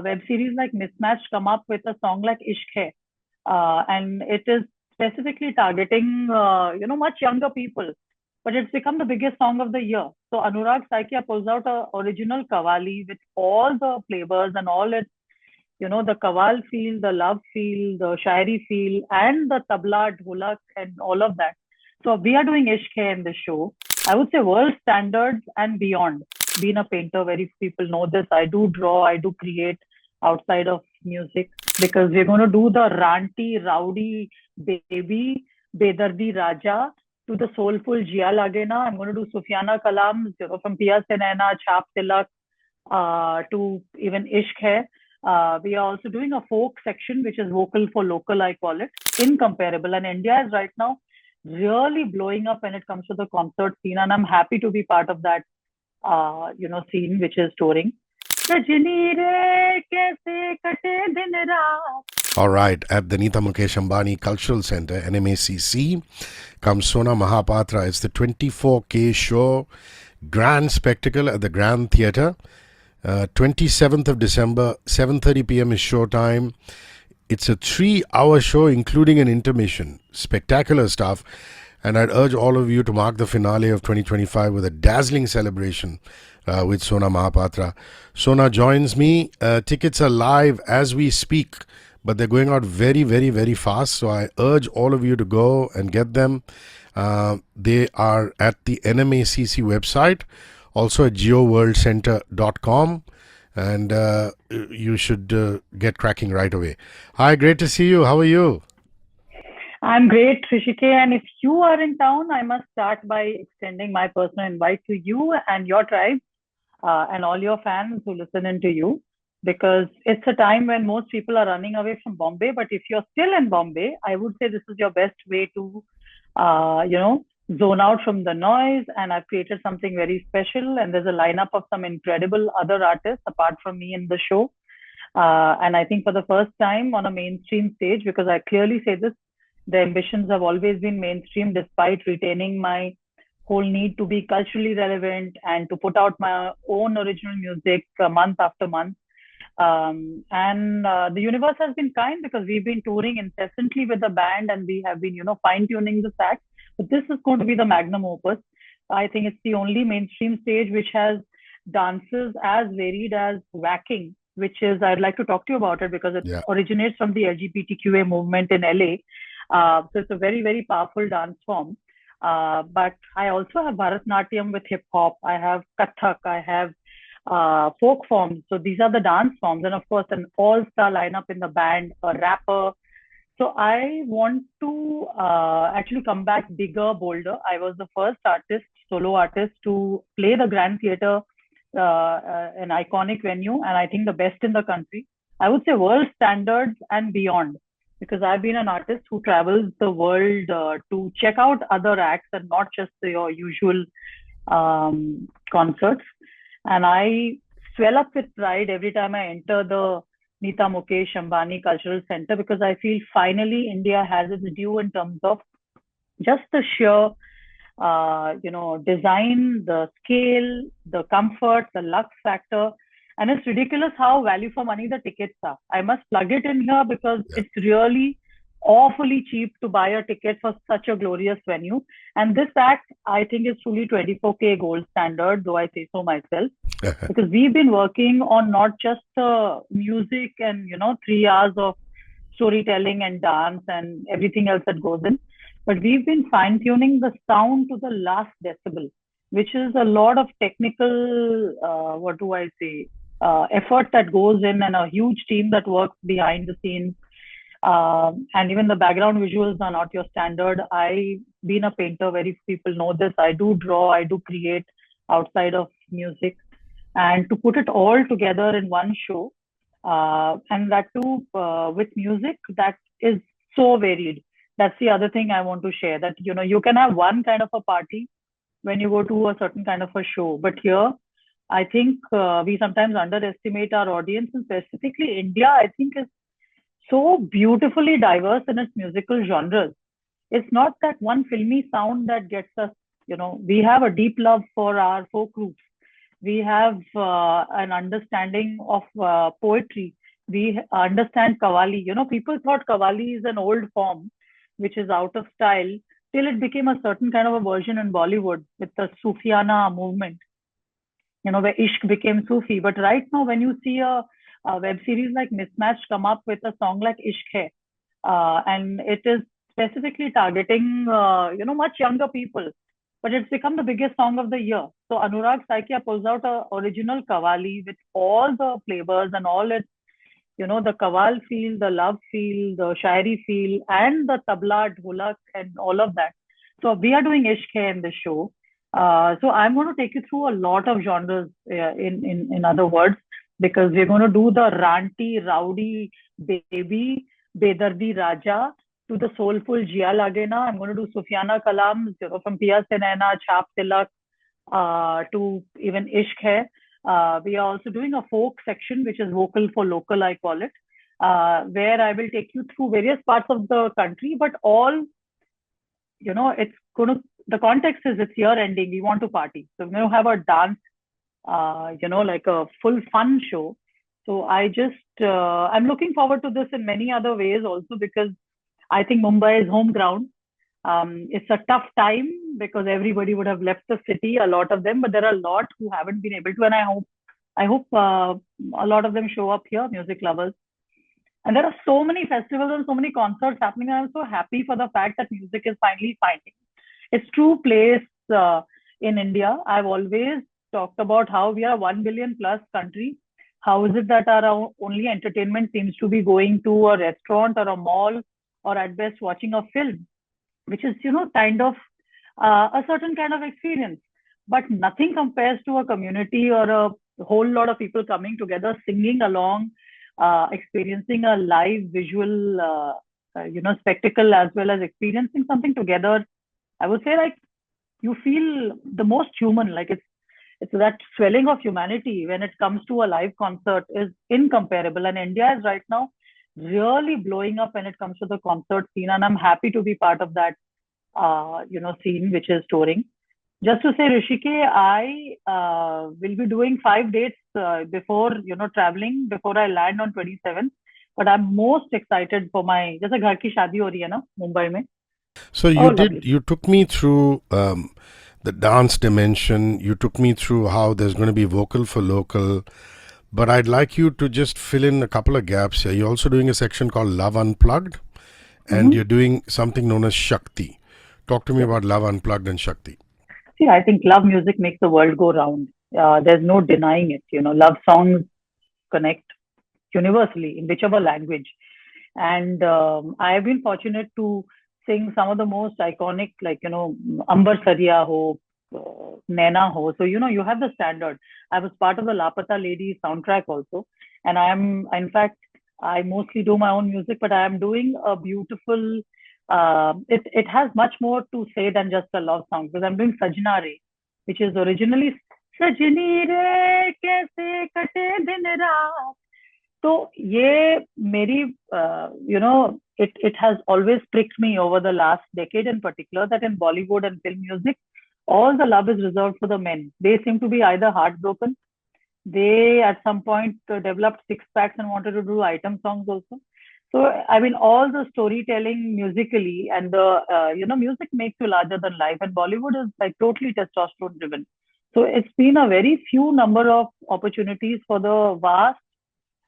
web series like Mismatched come up with a song like Ishq Hai, and it is specifically targeting much younger people, but it's become the biggest song of the year. So Anurag Saikia pulls out a original Kavali with all the flavors and all its, the Kawal feel, the love feel, the Shairi feel, and the tabla, dholak, and all of that. So we are doing Ishq Hai in the show. I would say world standards and beyond. Being a painter, very few people know this. I do draw, I do create outside of music because we're going to do the ranty, rowdy, baby, Bedardi Raja to the soulful Jia Lagena. I'm going to do Sufiana Kalam, from Pia Senena, Chap Tilak, to even Ishq Hai. We are also doing a folk section, which is vocal for local, I call it, incomparable. And India is right now really blowing up when it comes to the concert scene. And I'm happy to be part of that, scene, which is touring. All right, at the Nita Mukesh Ambani Cultural Center, NMACC, comes Sona Mohapatra. It's the 24K show, grand spectacle at the Grand Theatre. 27th of December, 7:30 p.m. is showtime. It's a 3-hour show, including an intermission. Spectacular stuff. And I'd urge all of you to mark the finale of 2025 with a dazzling celebration with Sona Mohapatra. Sona joins me. Tickets are live as we speak, but they're going out very, very, very fast. So I urge all of you to go and get them. They are at the NMACC website, also at geoworldcenter.com. And you should get cracking right away. Hi, great to see you. How are you? I'm great, Hrishi K. And if you are in town, I must start by extending my personal invite to you and your tribe and all your fans who listen in to you, because it's a time when most people are running away from Bombay. But if you're still in Bombay, I would say this is your best way to, zone out from the noise. And I've created something very special. And there's a lineup of some incredible other artists apart from me in the show. And I think for the first time on a mainstream stage, because I clearly say this, the ambitions have always been mainstream despite retaining my whole need to be culturally relevant and to put out my own original music month after month. The universe has been kind because we've been touring incessantly with the band and we have been, fine tuning the facts. But this is going to be the magnum opus. I think it's the only mainstream stage which has dances as varied as whacking, which is, I'd like to talk to you about it because it originates from the LGBTQA movement in LA. So it's a very, very powerful dance form. But I also have Bharatnatyam with hip hop. I have Kathak. I have folk forms. So these are the dance forms. And of course, an all-star lineup in the band, a rapper. So I want to actually come back bigger, bolder. I was the first solo artist to play the Grand Theatre, an iconic venue, and I think the best in the country. I would say world standards and beyond, because I've been an artist who travels the world to check out other acts and not just your usual concerts. And I swell up with pride every time I enter the Nita Mukesh Ambani Cultural Center, because I feel finally India has its due in terms of just the sheer, design, the scale, the comfort, the lux factor. And it's ridiculous how value for money the tickets are. I must plug it in here because it's really awfully cheap to buy a ticket for such a glorious venue. And this act, I think, is truly 24K gold standard, though I say so myself. Because we've been working on not just music and, 3 hours of storytelling and dance and everything else that goes in, but we've been fine tuning the sound to the last decibel, which is a lot of technical, effort that goes in, and a huge team that works behind the scenes. And even the background visuals are not your standard. I've been a painter, very few people know this. I do draw, I do create outside of music. And to put it all together in one show, and that too with music that is so varied. That's the other thing I want to share, that, you can have one kind of a party when you go to a certain kind of a show. But here, I think we sometimes underestimate our audience, and specifically India, I think, is so beautifully diverse in its musical genres. It's not that one filmy sound that gets us, we have a deep love for our folk groups. We have an understanding of poetry. We understand Qawwali. People thought Qawwali is an old form, which is out of style, till it became a certain kind of a version in Bollywood with the Sufiana movement, where Ishq became Sufi. But right now, when you see a web series like Mismatched come up with a song like Ishq Hai, and it is specifically targeting, much younger people, but it's become the biggest song of the year. So Anurag Saikia pulls out a original Qawwali with all the flavors and all its, the Qawwal feel, the love feel, the Shairi feel, and the tabla, dholak, and all of that. So we are doing Ishq Hai in the show. So I'm going to take you through a lot of genres, in other words, because we're going to do the ranty, rowdy, baby, Bedardi Raja, to the soulful Jia Lagena. I'm going to do Sufiana Kalams, from Pia Senena, Chap Tilak, to even Ishq Hai. We are also doing a folk section, which is vocal for local, I call it, where I will take you through various parts of the country, but all, it's going to, the context is it's year ending. We want to party. So we're going to have a dance, like a full fun show. So I'm looking forward to this in many other ways also, because I think Mumbai is home ground. It's a tough time because everybody would have left the city, a lot of them, but there are a lot who haven't been able to, and I hope a lot of them show up here, music lovers. And there are so many festivals and so many concerts happening, and I'm so happy for the fact that music is finally finding its true place in India. I've always talked about how we are a 1 billion plus country. How is it that our only entertainment seems to be going to a restaurant or a mall, or at best watching a film, which is, kind of a certain kind of experience. But nothing compares to a community or a whole lot of people coming together, singing along, experiencing a live visual, spectacle, as well as experiencing something together. I would say, like, you feel the most human, like it's that swelling of humanity when it comes to a live concert is incomparable. And India is right now really blowing up when it comes to the concert scene, and I'm happy to be part of that scene which is touring. Just to say, Rishike, I will be doing 5 dates before, traveling, before I land on 27th. But I'm most excited for my, जैसे घर की शादी हो रही है ना मुंबई में. So Oh, lovely. you took me through the dance dimension. You took me through how there's going to be vocal for local. But I'd like you to just fill in a couple of gaps here. You're also doing a section called Love Unplugged, and Mm-hmm. you're doing something known as Shakti. Talk to me Yes. about Love Unplugged and Shakti. See, I think love music makes the world go round. There's no denying it. Love songs connect universally in whichever language. And I have been fortunate to sing some of the most iconic, like, Ambar Sariya ho, Naina ho. So, you have the standard. I was part of the Lapata Lady soundtrack also. And in fact, I mostly do my own music, but I am doing a beautiful, it has much more to say than just a love song, because I'm doing Sajna Re, which is originally Sajni Re Kaise Kate Din Raat. So ये मेरी it has always pricked me over the last decade in particular, that in Bollywood and film music, all the love is reserved for the men. They seem to be either heartbroken, they at some point developed six packs and wanted to do item songs also. So I mean, all the storytelling musically and the music makes you larger than life, and Bollywood is like totally testosterone driven. So it's been a very few number of opportunities for the vast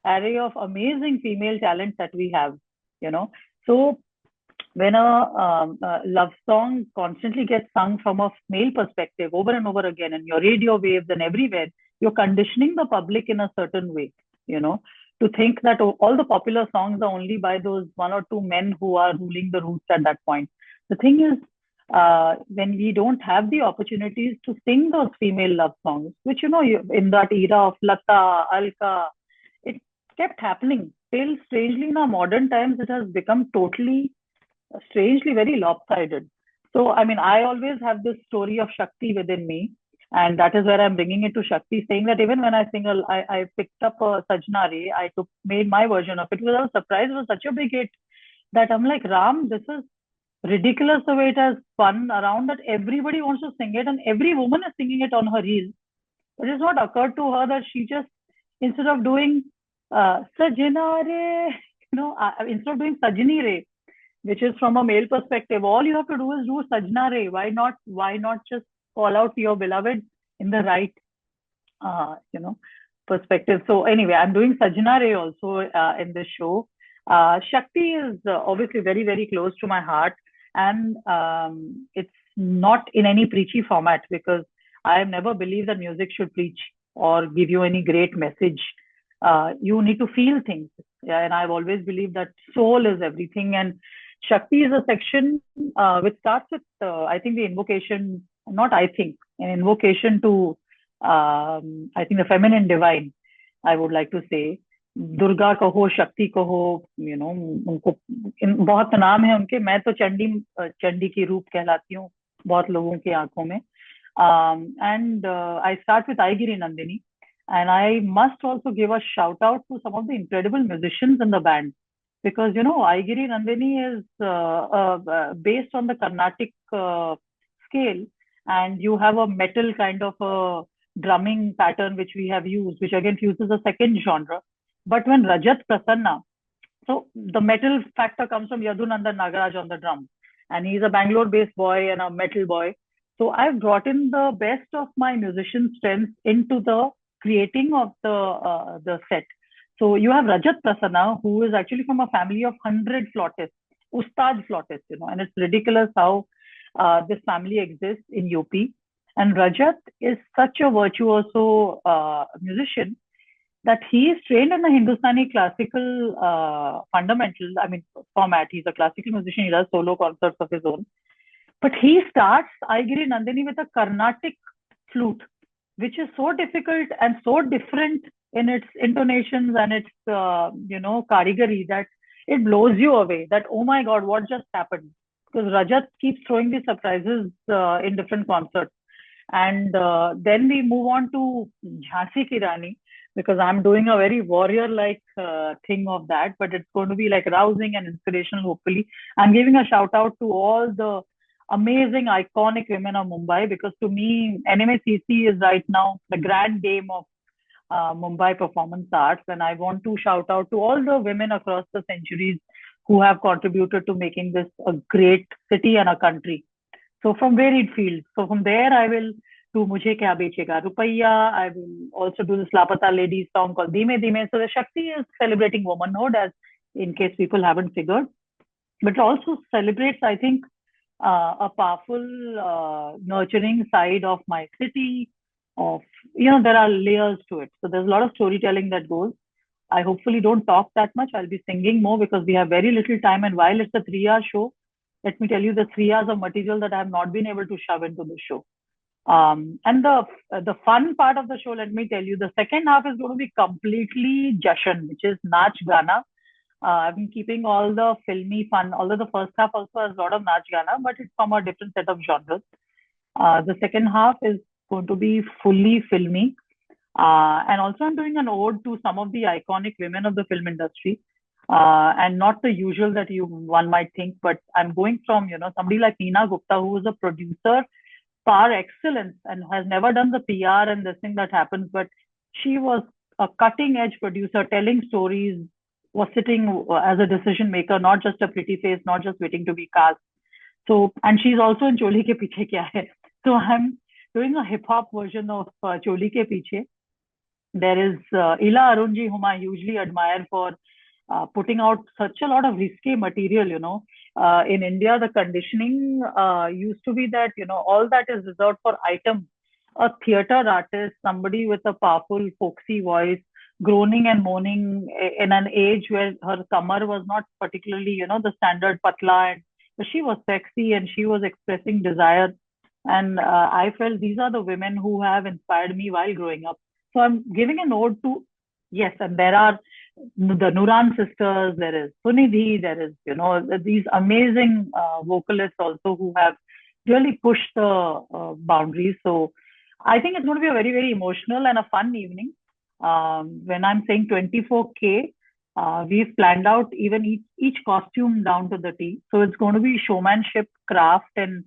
array of amazing female talents that we have, you know. So when a love song constantly gets sung from a male perspective over and over again in your radio waves and everywhere, you're conditioning the public in a certain way, you know, to think that all the popular songs are only by those one or two men who are ruling the roost at that point. The thing is, when we don't have the opportunities to sing those female love songs, which, in that era of Lata, Alka, it kept happening. Till strangely in our modern times, it has become totally strangely very lopsided. So, I mean, I always have this story of Shakti within me, and that is where I'm bringing it to Shakti, saying that even when I sing, I picked up a Sajna Re, made my version of it. Because I was surprised it was such a big hit that I'm like, Ram, this is ridiculous the way it has spun around, that everybody wants to sing it, and every woman is singing it on her reels. But it's not occurred to her that she just, instead of doing Sajna Re, instead of doing Sajni Re, which is from a male perspective, all you have to do is do Sajna Re. Why not just call out to your beloved in the right, perspective. So anyway, I'm doing Sajna Re also in this show. Shakti is obviously very, very close to my heart, and it's not in any preachy format because I have never believed that music should preach or give you any great message. You need to feel things, yeah, and I've always believed that soul is everything. And Shakti is a section which starts with, I think, the invocation. Not I think, an invocation to I think the feminine divine, I would like to say. Durga कहो, शक्ति कहो, उनको बहुत नाम है उनके. मैं तो चंडी की रूप कहलाती हूँ बहुत लोगों की आंखों में. And I start with Aigiri Nandini, and I must also give a shout out to some of the incredible musicians in the band, because Aigiri Nandini is based on the Carnatic scale, and you have a metal kind of a drumming pattern which we have used, which again fuses a second genre. But when Rajat Prasanna, so the metal factor comes from Yadunandan Nagaraj on the drums, and he's a Bangalore-based boy and a metal boy. So I've brought in the best of my musician strengths into the creating of the set. So you have Rajat Prasanna, who is actually from a family of 100 flautists, Ustad flautists, and it's ridiculous how this family exists in UP. And Rajat is such a virtuoso musician that he is trained in the Hindustani classical fundamentals, format. He's a classical musician, he does solo concerts of his own. But he starts Aigiri Nandini with a Carnatic flute, which is so difficult and so different in its intonations and its, karigari, that it blows you away. That, oh my God, what just happened? Because Rajat keeps throwing these surprises in different concerts. And then we move on to Jhansi Ki Rani, because I'm doing a very warrior-like thing of that, but it's going to be like rousing and inspirational, hopefully. I'm giving a shout out to all the amazing, iconic women of Mumbai, because to me, NMACC is right now the grand dame of Mumbai performance arts. And I want to shout out to all the women across the centuries who have contributed to making this a great city and a country. So from varied fields. So from there, I will do Mujhe Kya Bechega Rupaiya. I will also do this Lapata Ladies song called Dime Dime. So the Shakti is celebrating womanhood, as in case people haven't figured. But it also celebrates, I think, a powerful, nurturing side of my city. There are layers to it. So there's a lot of storytelling that goes. I hopefully don't talk that much. I'll be singing more because we have very little time. And while it's a 3-hour show, let me tell you the 3 hours of material that I have not been able to shove into the show. And the fun part of the show, let me tell you, the second half is going to be completely Jashn, which is Nach Gana. I've been keeping all the filmy fun, although the first half also has a lot of Nach Gana, but it's from a different set of genres. The second half is going to be fully filmy. And also I'm doing an ode to some of the iconic women of the film industry. And not the usual that one might think, but I'm going from, somebody like Neena Gupta, who is a producer par excellence and has never done the PR and this thing that happens, but she was a cutting edge producer, telling stories, was sitting as a decision maker, not just a pretty face, not just waiting to be cast. So, and she's also in Choli Ke Piche Kya Hai. So I'm doing a hip hop version of Choli Ke Piche. There is Ila Arunji, whom I hugely admire for putting out such a lot of risque material. In India, the conditioning used to be that, all that is reserved for items. A theater artist, somebody with a powerful, folksy voice, groaning and moaning in an age where her kamar was not particularly, the standard patla, but she was sexy and she was expressing desire. And I felt these are the women who have inspired me while growing up. So I'm giving a note to, yes, and there are the Nuran sisters, there is Sunidhi, there is, these amazing vocalists also who have really pushed the boundaries. So I think it's going to be a very, very emotional and a fun evening. When I'm saying 24K, we've planned out even each costume down to the T. So it's going to be showmanship, craft, and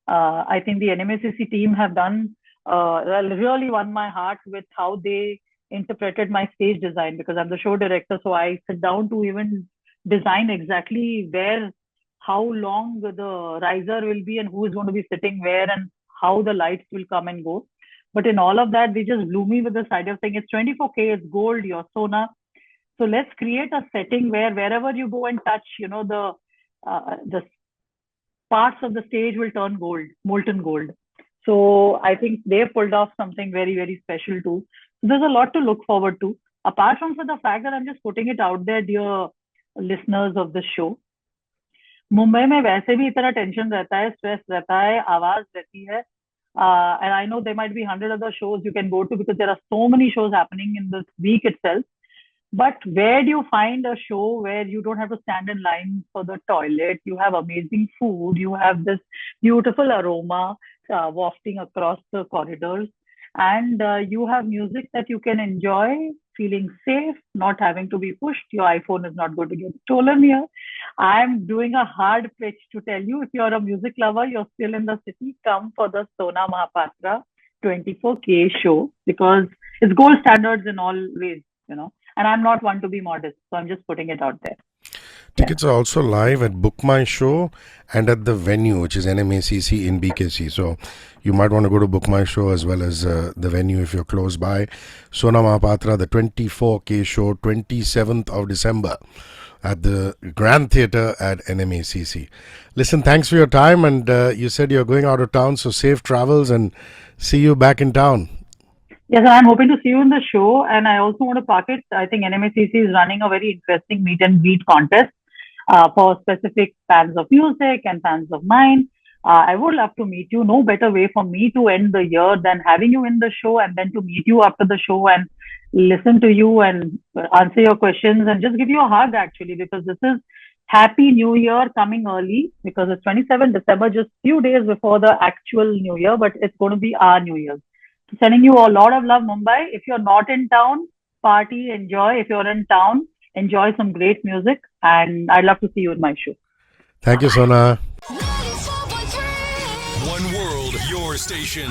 I think the NMACC team have done really won my heart with how they interpreted my stage design, because I'm the show director. So I sit down to even design exactly where, how long the riser will be and who is going to be sitting where and how the lights will come and go. But in all of that, they just blew me with this idea of saying it's 24K, it's gold, your Sona. So let's create a setting where wherever you go and touch, the parts of the stage will turn gold, molten gold. So I think they pulled off something very, very special too. So there's a lot to look forward to. Apart from for the fact that I'm just putting it out there, dear listeners of the show, Mumbai में वैसे भी इतना tension रहता है, stress रहता है, आवाज रहती है. And I know there might be 100 other shows you can go to because there are so many shows happening in this week itself. But where do you find a show where you don't have to stand in line for the toilet? You have amazing food. You have this beautiful aroma wafting across the corridors. And you have music that you can enjoy, feeling safe, not having to be pushed. Your iPhone is not going to get stolen here. I'm doing a hard pitch to tell you, if you're a music lover, you're still in the city, come for the Sona Mohapatra 24K show, because it's gold standards in all ways, you know. And I'm not one to be modest, so I'm just putting it out there. Tickets are also live at Book My Show and at the venue, which is NMACC in BKC. So you might want to go to Book My Show as well as the venue if you're close by. Sona Mohapatra, the 24K show, 27th of December at the Grand Theatre at NMACC. Listen, thanks for your time, and you said you're going out of town, so safe travels and see you back in town. Yes, and I'm hoping to see you in the show. And I also want to park it. I think NMACC is running a very interesting meet and greet contest for specific fans of music and fans of mine. I would love to meet you. No better way for me to end the year than having you in the show and then to meet you after the show and listen to you and answer your questions and just give you a hug, actually, because this is Happy New Year coming early, because it's 27 December, just few days before the actual New Year, but it's going to be our New Year. So sending you a lot of love, Mumbai. If you're not in town, party, enjoy. If you're in town, enjoy some great music. And I'd love to see you in my show. Thank you, Sona. One world, your station.